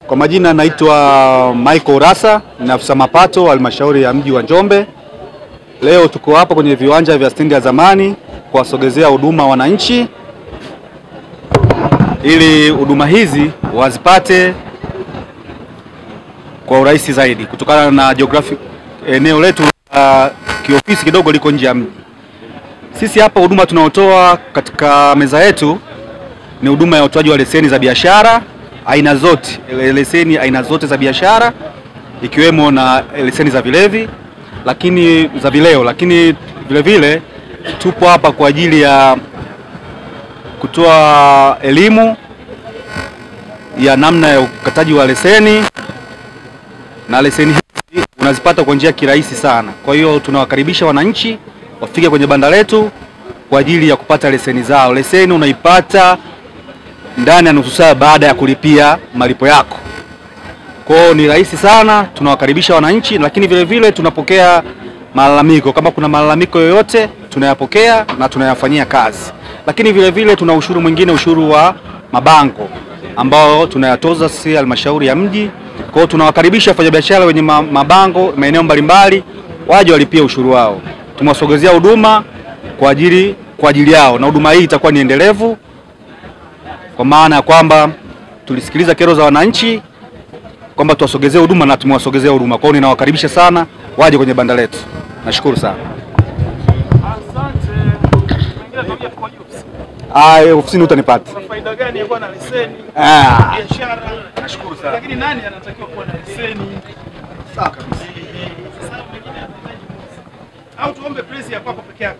Kwa majina naitwa Michael Rasa, ni afisa mapato halmashauri ya mji wa Njombe. Leo tuko hapa kwenye viwanja vya stendi ya zamani kuwasogezea huduma wananchi ili huduma hizi wazipate kwa urahisi zaidi kutokana na geographic eneo letu kiofisi kidogo liko nje ya mji. Sisi hapa huduma tunaotoa katika meza yetu ni huduma ya utoaji wa leseni za biashara aina zote, leseni aina zote za biashara ikiwemo na leseni za vilevi, lakini za vileo, lakini vile vile tupo hapa kwa ajili ya kutoa elimu ya namna ya ukataji wa leseni, na leseni hizi unazipata kwa njia kirahisi sana. Kwa hiyo tunawakaribisha wananchi wafike kwenye banda letu kwa ajili ya kupata leseni zao. Leseni unaipata ndani ya nusu saa baada ya kulipia malipo yako. Kwa hiyo ni rahisi sana, tunawakaribisha wananchi, lakini vile vile tunapokea malalamiko. Kama kuna malalamiko yoyote tunayapokea na tunayafanyia kazi. Lakini vile vile tuna ushuru mwingine, ushuru wa mabango ambao tunayatoza sisi halmashauri ya mji. Kwa hiyo tunawakaribisha wafanyabiashara wenye mabango maeneo mbalimbali waje walipie ushuru wao. Tumewasogezea huduma kwa ajili yao, na huduma hii itakuwa ni endelevu, kwa maana ya kwamba tulisikiliza kero za wananchi kwamba tuwasogezee huduma na tumewasogezea huduma. Kwa hiyo ninawakaribisha sana waje kwenye banda letu. Nashukuru sana. Ofisini utanipata. Faida gani ya kuwa na leseni? Biashara. Nashukuru sana. Lakini nani anatakiwa kuwa na leseni? Sawa kabisa. Au tuombe press ya kwako peke yako?